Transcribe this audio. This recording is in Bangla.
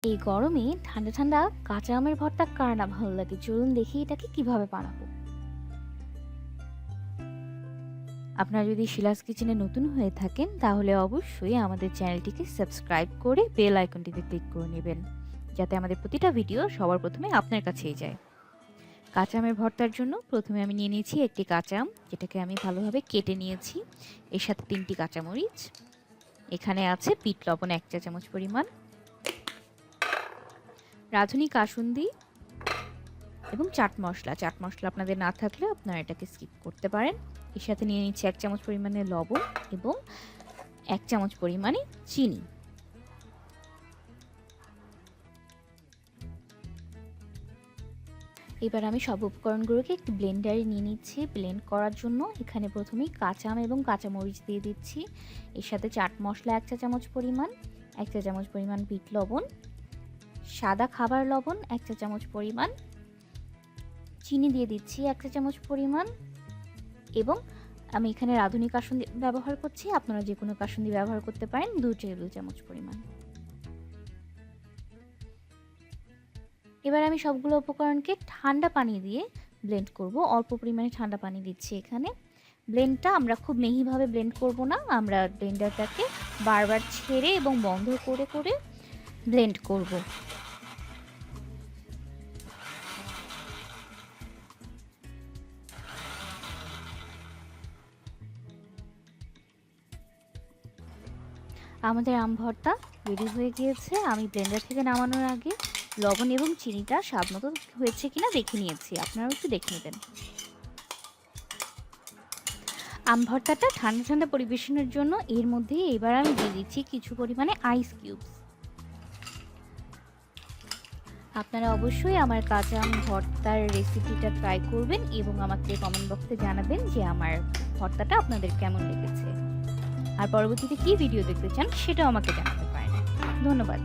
এই গরমে ঠান্ডা ঠান্ডা কাঁচা আমের ভর্তা কার না ভালো লাগে, চলুন দেখি এটাকে কিভাবে বানাবো। আপনারা যদি শিলাস কিচেনে নতুন হয়ে থাকেন তাহলে অবশ্যই আমাদের চ্যানেলটিকে সাবস্ক্রাইব করে বেল আইকনটিতে ক্লিক করে নেবেন, যাতে আমাদের প্রতিটা ভিডিও সবার প্রথমে আপনার কাছেই যায়। কাঁচা আমের ভর্তার জন্য প্রথমে আমি নিয়ে নিয়েছি একটি কাঁচা আম, যেটাকে আমি ভালোভাবে কেটে নিয়েছি। এর সাথে 3টি কাঁচামরিচ, এখানে আছে বিট লবণ 1 চা চামচ পরিমাণ, রাঁধুনি কাসুন্দি এবং চাট মশলা আপনাদের না থাকলে আপনারা এটাকে স্কিপ করতে পারেন। এর সাথে নিয়ে নিচ্ছি 1 চামচ পরিমাণে লবণ এবং 1 চামচ পরিমাণে চিনি। এবার আমি সব উপকরণগুলোকে একটি ব্লেন্ডারে নিয়ে নিচ্ছি। ব্লেন্ড করার জন্য এখানে প্রথমেই কাঁচা আম এবং কাঁচামরিচ দিয়ে দিচ্ছি। এর সাথে চাট মশলা 1 চা চামচ পরিমাণ, 1 চা চামচ পরিমাণ বিট লবণ, সাদা খাবার লবণ 1 চা চামচ পরিমাণ, চিনি দিয়ে দিচ্ছি 1 চা চামচ পরিমাণ, এবং আমি এখানে রাঁধুনি কাসুন্দি ব্যবহার করছি, আপনারা যে কোনো কাসুন্দি ব্যবহার করতে পারেন 2 টেবিল চামচ পরিমাণ। এবার আমি সবগুলো উপকরণকে ঠান্ডা পানি দিয়ে ব্লেন্ড করব। অল্প পরিমাণে ঠান্ডা পানি দিচ্ছি এখানে। ব্লেন্ডটা আমরা খুব মিহিভাবে ব্লেন্ড করব না, আমরা ব্লেন্ডারটাকে বারবার ছেড়ে এবং বন্ধ করে করে ব্লেন্ড করব। আমাদের আম ভর্তা রেডি হয়ে গিয়েছে। আমি ব্লেন্ডার থেকে নামানোর আগে লবণ এবং চিনিটা স্বাদ মতো হয়েছে কিনা দেখে নিয়েছি, আপনারাও একটু দেখে নেবেন। আম ভর্তাটা ঠান্ডা ঠান্ডা পরিবেশনের জন্য এর মধ্যে এবার আমি দিয়ে দিচ্ছি কিছু পরিমাণে আইস কিউবস। আপনারা অবশ্যই আমার কাঁচা আম ভর্তার রেসিপিটা ট্রাই করবেন এবং আমাকে কমেন্ট বক্সে জানাবেন যে আমার ভর্তাটা আপনাদের কেমন লেগেছে, আর পরবর্তীতে কী ভিডিও দেখতে চান সেটাও আমাকে জানাতে পারেন। ধন্যবাদ।